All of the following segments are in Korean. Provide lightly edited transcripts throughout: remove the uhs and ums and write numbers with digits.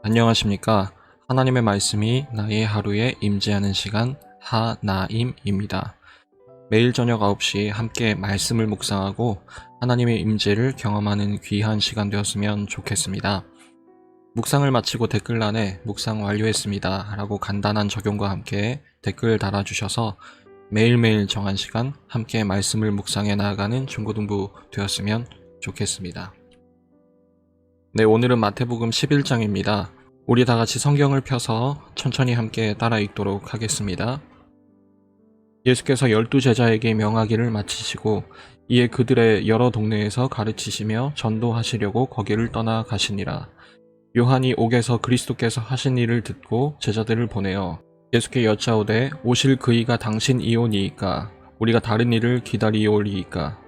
안녕하십니까. 하나님의 말씀이 나의 하루에 임재하는 시간 하나임입니다. 매일 저녁 9시 함께 말씀을 묵상하고 하나님의 임재를 경험하는 귀한 시간 되었으면 좋겠습니다. 묵상을 마치고 댓글란에 묵상 완료했습니다 라고 간단한 적용과 함께 댓글 달아주셔서 매일매일 정한 시간 함께 말씀을 묵상해 나아가는 중고등부 되었으면 좋겠습니다. 네, 오늘은 마태복음 11장입니다. 우리 다 같이 성경을 펴서 천천히 함께 따라 읽도록 하겠습니다. 예수께서 12제자에게 명하기를 마치시고 이에 그들의 여러 동네에서 가르치시며 전도하시려고 거기를 떠나 가시니라. 요한이 옥에서 그리스도께서 하신 일을 듣고 제자들을 보내어 예수께 여짜오되 오실 그이가 당신이오니이까 우리가 다른 일을 기다리오리이까.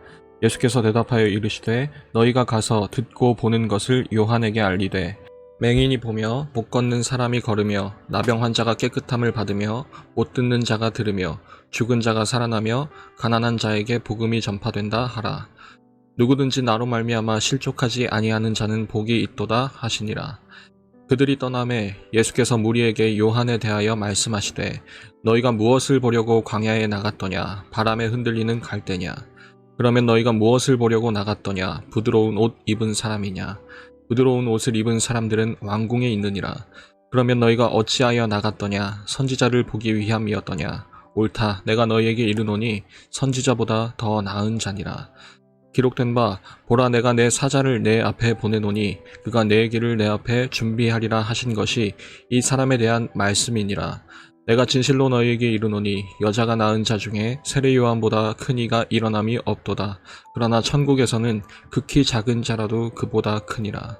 예수께서 대답하여 이르시되 너희가 가서 듣고 보는 것을 요한에게 알리되 맹인이 보며 못 걷는 사람이 걸으며 나병 환자가 깨끗함을 받으며 못 듣는 자가 들으며 죽은 자가 살아나며 가난한 자에게 복음이 전파된다 하라. 누구든지 나로 말미암아 실족하지 아니하는 자는 복이 있도다 하시니라. 그들이 떠나매 예수께서 무리에게 요한에 대하여 말씀하시되 너희가 무엇을 보려고 광야에 나갔더냐. 바람에 흔들리는 갈대냐. 그러면 너희가 무엇을 보려고 나갔더냐? 부드러운 옷 입은 사람이냐? 부드러운 옷을 입은 사람들은 왕궁에 있느니라. 그러면 너희가 어찌하여 나갔더냐? 선지자를 보기 위함이었더냐? 옳다, 내가 너희에게 이르노니 선지자보다 더 나은 자니라. 기록된 바 보라, 내가 내 사자를 내 앞에 보내노니 그가 내 길을 내 앞에 준비하리라 하신 것이 이 사람에 대한 말씀이니라. 내가 진실로 너희에게 이르노니 여자가 낳은 자 중에 세례 요한보다 큰 이가 일어남이 없도다. 그러나 천국에서는 극히 작은 자라도 그보다 크니라.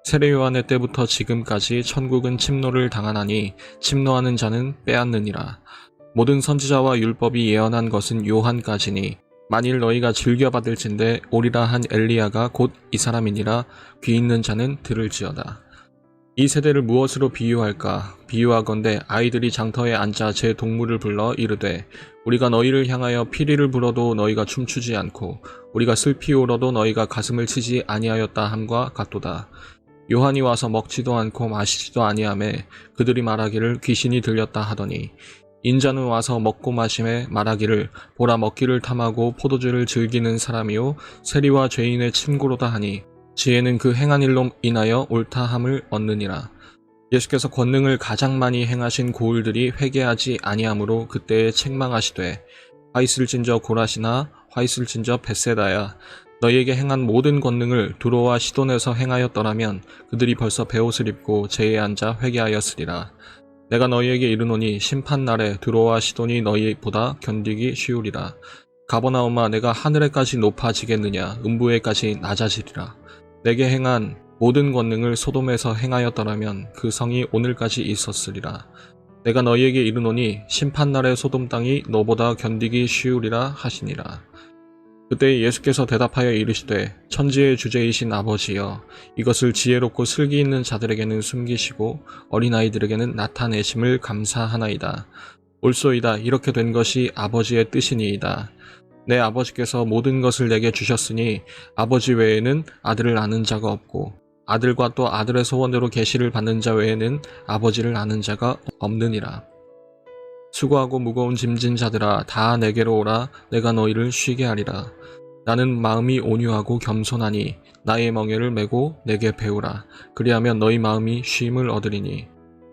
세례 요한의 때부터 지금까지 천국은 침노를 당하나니 침노하는 자는 빼앗느니라. 모든 선지자와 율법이 예언한 것은 요한까지니 만일 너희가 즐겨받을진대 오리라 한 엘리야가 곧 이 사람이니라. 귀 있는 자는 들을지어다. 이 세대를 무엇으로 비유할까? 비유하건대 아이들이 장터에 앉아 제 동물을 불러 이르되 우리가 너희를 향하여 피리를 불어도 너희가 춤추지 않고 우리가 슬피 울어도 너희가 가슴을 치지 아니하였다 함과 같도다. 요한이 와서 먹지도 않고 마시지도 아니하매 그들이 말하기를 귀신이 들렸다 하더니 인자는 와서 먹고 마심에 말하기를 보라, 먹기를 탐하고 포도주를 즐기는 사람이요 세리와 죄인의 친구로다 하니 지혜는 그 행한 일로 인하여 옳다함을 얻느니라. 예수께서 권능을 가장 많이 행하신 고을들이 회개하지 아니하므로 그때에 책망하시되 화 있을진저 고라시나 화 있을진저 벳세다야. 너희에게 행한 모든 권능을 두로와 시돈에서 행하였더라면 그들이 벌써 베옷을 입고 제에 앉아 회개하였으리라. 내가 너희에게 이르노니 심판날에 두로와 시돈이 너희보다 견디기 쉬우리라. 가버나움아, 내가 하늘에까지 높아지겠느냐? 음부에까지 낮아지리라. 내게 행한 모든 권능을 소돔에서 행하였더라면 그 성이 오늘까지 있었으리라. 내가 너희에게 이르노니 심판날에 소돔 땅이 너보다 견디기 쉬우리라 하시니라. 그때 예수께서 대답하여 이르시되 천지의 주제이신 아버지여, 이것을 지혜롭고 슬기 있는 자들에게는 숨기시고 어린아이들에게는 나타내심을 감사하나이다. 옳소이다. 이렇게 된 것이 아버지의 뜻이니이다. 내 아버지께서 모든 것을 내게 주셨으니 아버지 외에는 아들을 아는 자가 없고 아들과 또 아들의 소원대로 계시를 받는 자 외에는 아버지를 아는 자가 없느니라. 수고하고 무거운 짐진 자들아, 다 내게로 오라. 내가 너희를 쉬게 하리라. 나는 마음이 온유하고 겸손하니 나의 멍에를 메고 내게 배우라. 그리하면 너희 마음이 쉼을 얻으리니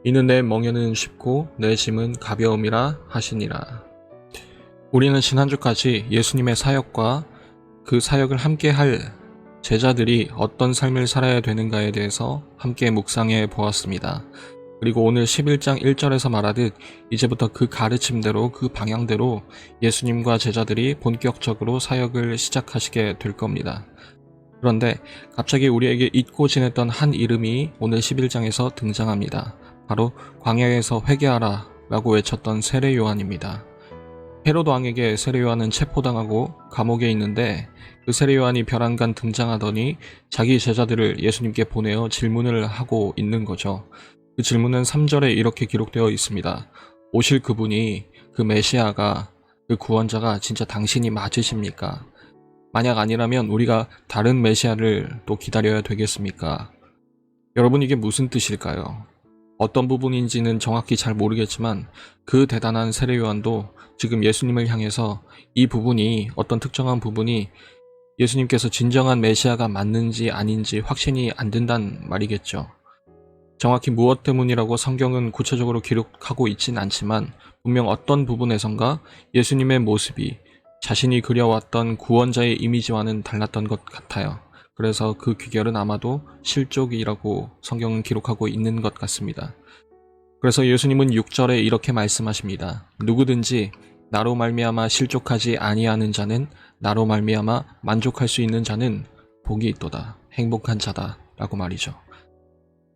이는 내 멍에는 쉽고 내 짐은 가벼움이라 하시니라. 우리는 지난주까지 예수님의 사역과 그 사역을 함께 할 제자들이 어떤 삶을 살아야 되는가에 대해서 함께 묵상해 보았습니다. 그리고 오늘 11장 1절에서 말하듯 이제부터 그 가르침대로 그 방향대로 예수님과 제자들이 본격적으로 사역을 시작하시게 될 겁니다. 그런데 갑자기 우리에게 잊고 지냈던 한 이름이 오늘 11장에서 등장합니다. 바로 광야에서 회개하라 라고 외쳤던 세례 요한입니다. 헤로드 왕에게 세례 요한은 체포당하고 감옥에 있는데 그 세례 요한이 벼랑간 등장하더니 자기 제자들을 예수님께 보내어 질문을 하고 있는 거죠. 그 질문은 3절에 이렇게 기록되어 있습니다. 오실 그분이, 그 메시아가, 그 구원자가 진짜 당신이 맞으십니까? 만약 아니라면 우리가 다른 메시아를 또 기다려야 되겠습니까? 여러분, 이게 무슨 뜻일까요? 어떤 부분인지는 정확히 잘 모르겠지만 그 대단한 세례 요한도 지금 예수님을 향해서 이 부분이, 어떤 특정한 부분이 예수님께서 진정한 메시아가 맞는지 아닌지 확신이 안 된다는 말이겠죠. 정확히 무엇 때문이라고 성경은 구체적으로 기록하고 있진 않지만 분명 어떤 부분에선가 예수님의 모습이 자신이 그려왔던 구원자의 이미지와는 달랐던 것 같아요. 그래서 그 귀결은 아마도 실족이라고 성경은 기록하고 있는 것 같습니다. 그래서 예수님은 6절에 이렇게 말씀하십니다. 누구든지 나로 말미암아 실족하지 아니하는 자는, 나로 말미암아 만족할 수 있는 자는 복이 있도다, 행복한 자다 라고 말이죠.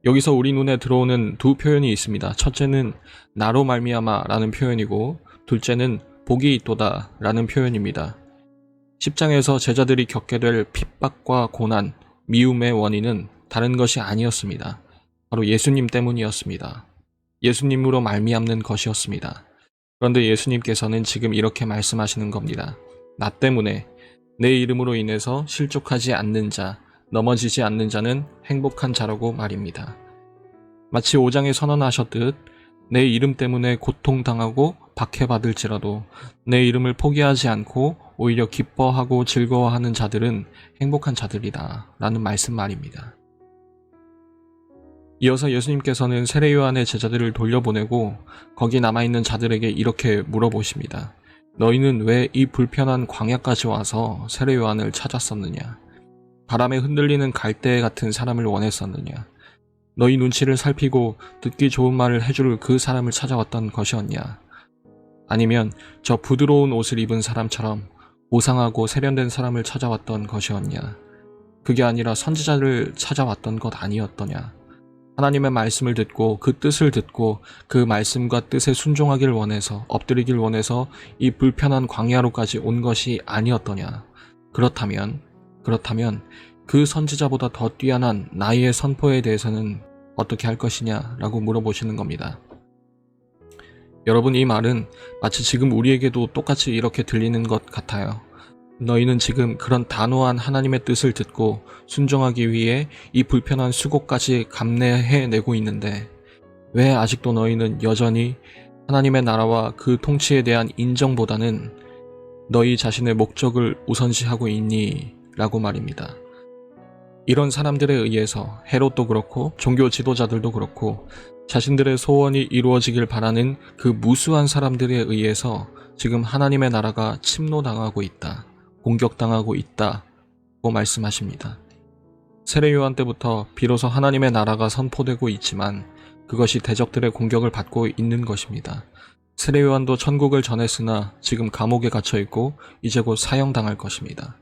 여기서 우리 눈에 들어오는 두 표현이 있습니다. 첫째는 나로 말미암아 라는 표현이고, 둘째는 복이 있도다 라는 표현입니다. 10장에서 제자들이 겪게 될 핍박과 고난, 미움의 원인은 다른 것이 아니었습니다. 바로 예수님 때문이었습니다. 예수님으로 말미암는 것이었습니다. 그런데 예수님께서는 지금 이렇게 말씀하시는 겁니다. 나 때문에, 내 이름으로 인해서 실족하지 않는 자, 넘어지지 않는 자는 행복한 자라고 말입니다. 마치 5장에 선언하셨듯 내 이름 때문에 고통당하고 박해받을지라도 내 이름을 포기하지 않고 오히려 기뻐하고 즐거워하는 자들은 행복한 자들이다 라는 말씀 말입니다. 이어서 예수님께서는 세례 요한의 제자들을 돌려보내고 거기 남아있는 자들에게 이렇게 물어보십니다. 너희는 왜 이 불편한 광야까지 와서 세례 요한을 찾았었느냐? 바람에 흔들리는 갈대 같은 사람을 원했었느냐? 너희 눈치를 살피고 듣기 좋은 말을 해줄 그 사람을 찾아왔던 것이었냐? 아니면 저 부드러운 옷을 입은 사람처럼 고상하고 세련된 사람을 찾아왔던 것이었냐? 그게 아니라 선지자를 찾아왔던 것 아니었더냐? 하나님의 말씀을 듣고 그 뜻을 듣고 그 말씀과 뜻에 순종하길 원해서, 엎드리길 원해서 이 불편한 광야로까지 온 것이 아니었더냐? 그렇다면 그 선지자보다 더 뛰어난 나의 선포에 대해서는 어떻게 할 것이냐 라고 물어보시는 겁니다. 여러분, 이 말은 마치 지금 우리에게도 똑같이 이렇게 들리는 것 같아요. 너희는 지금 그런 단호한 하나님의 뜻을 듣고 순종하기 위해 이 불편한 수고까지 감내해내고 있는데 왜 아직도 너희는 여전히 하나님의 나라와 그 통치에 대한 인정보다는 너희 자신의 목적을 우선시하고 있니? 라고 말입니다. 이런 사람들에 의해서 헤롯도 그렇고 종교 지도자들도 그렇고 자신들의 소원이 이루어지길 바라는 그 무수한 사람들에 의해서 지금 하나님의 나라가 침노당하고 있다, 공격당하고 있다고 말씀하십니다. 세례 요한 때부터 비로소 하나님의 나라가 선포되고 있지만 그것이 대적들의 공격을 받고 있는 것입니다. 세례 요한도 천국을 전했으나 지금 감옥에 갇혀 있고 이제 곧 사형당할 것입니다.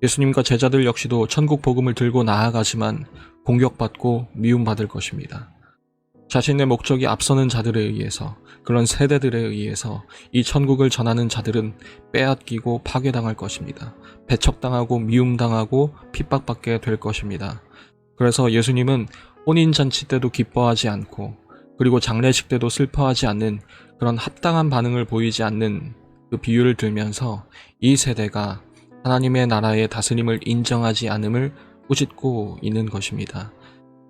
예수님과 제자들 역시도 천국 복음을 들고 나아가지만 공격받고 미움받을 것입니다. 자신의 목적이 앞서는 자들에 의해서, 그런 세대들에 의해서 이 천국을 전하는 자들은 빼앗기고 파괴당할 것입니다. 배척당하고 미움당하고 핍박받게 될 것입니다. 그래서 예수님은 혼인잔치 때도 기뻐하지 않고 그리고 장례식 때도 슬퍼하지 않는 그런 합당한 반응을 보이지 않는 그 비유를 들면서 이 세대가 하나님의 나라의 다스림을 인정하지 않음을 꾸짖고 있는 것입니다.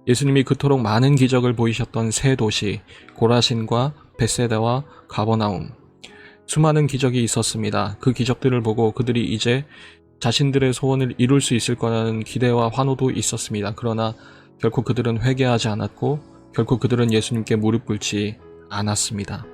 예수님이 그토록 많은 기적을 보이셨던 세 도시 고라신과 벳세다와 가버나움, 수많은 기적이 있었습니다. 그 기적들을 보고 그들이 이제 자신들의 소원을 이룰 수 있을 거라는 기대와 환호도 있었습니다. 그러나 결코 그들은 회개하지 않았고 결코 그들은 예수님께 무릎 꿇지 않았습니다.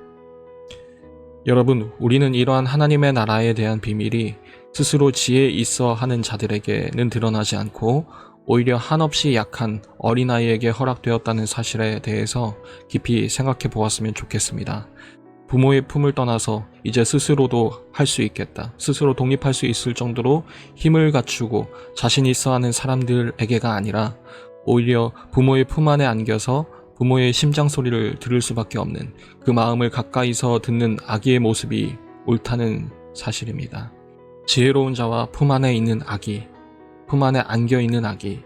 여러분, 우리는 이러한 하나님의 나라에 대한 비밀이 스스로 지혜 있어 하는 자들에게는 드러나지 않고 오히려 한없이 약한 어린아이에게 허락되었다는 사실에 대해서 깊이 생각해 보았으면 좋겠습니다. 부모의 품을 떠나서 이제 스스로도 할 수 있겠다, 스스로 독립할 수 있을 정도로 힘을 갖추고 자신 있어 하는 사람들에게가 아니라 오히려 부모의 품 안에 안겨서 부모의 심장 소리를 들을 수밖에 없는, 그 마음을 가까이서 듣는 아기의 모습이 옳다는 사실입니다. 지혜로운 자와 품 안에 있는 아기, 품 안에 안겨 있는 아기,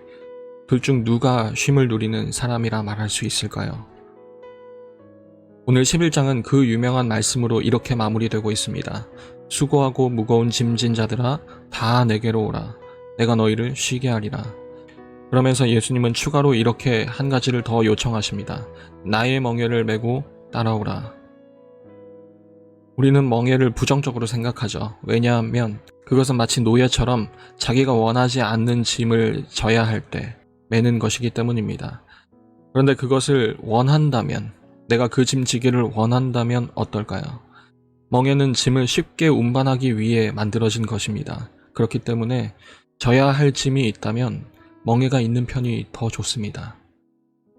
둘 중 누가 쉼을 누리는 사람이라 말할 수 있을까요? 오늘 11장은 그 유명한 말씀으로 이렇게 마무리되고 있습니다. 수고하고 무거운 짐진 자들아, 다 내게로 오라. 내가 너희를 쉬게 하리라. 그러면서 예수님은 추가로 이렇게 한 가지를 더 요청하십니다. 나의 멍에를 메고 따라오라. 우리는 멍에를 부정적으로 생각하죠. 왜냐하면 그것은 마치 노예처럼 자기가 원하지 않는 짐을 져야 할 때 매는 것이기 때문입니다. 그런데 그것을 원한다면, 내가 그 짐 지기를 원한다면 어떨까요? 멍에는 짐을 쉽게 운반하기 위해 만들어진 것입니다. 그렇기 때문에 져야 할 짐이 있다면 멍에가 있는 편이 더 좋습니다.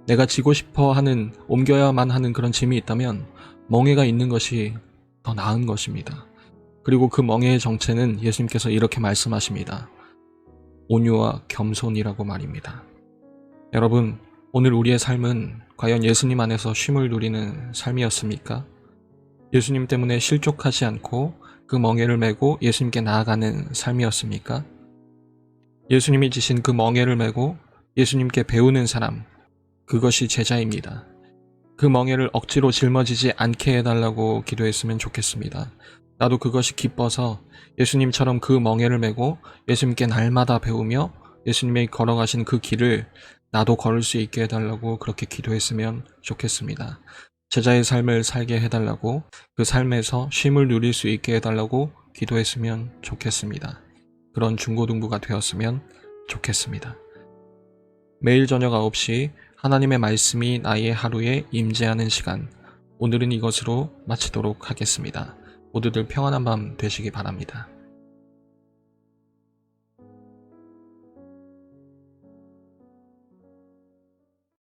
내가 지고 싶어 하는, 옮겨야만 하는 그런 짐이 있다면 멍에가 있는 것이 더 나은 것입니다. 그리고 그 멍에의 정체는 예수님께서 이렇게 말씀하십니다. 온유와 겸손이라고 말입니다. 여러분, 오늘 우리의 삶은 과연 예수님 안에서 쉼을 누리는 삶이었습니까? 예수님 때문에 실족하지 않고 그 멍에를 메고 예수님께 나아가는 삶이었습니까? 예수님이 지신 그 멍에를 메고 예수님께 배우는 사람, 그것이 제자입니다. 그 멍에를 억지로 짊어지지 않게 해달라고 기도했으면 좋겠습니다. 나도 그것이 기뻐서 예수님처럼 그 멍에를 메고 예수님께 날마다 배우며 예수님이 걸어가신 그 길을 나도 걸을 수 있게 해달라고 그렇게 기도했으면 좋겠습니다. 제자의 삶을 살게 해달라고, 그 삶에서 쉼을 누릴 수 있게 해달라고 기도했으면 좋겠습니다. 그런 중고등부가 되었으면 좋겠습니다. 매일 저녁 9시 하나님의 말씀이 나의 하루에 임재하는 시간, 오늘은 이것으로 마치도록 하겠습니다. 모두들 평안한 밤 되시기 바랍니다.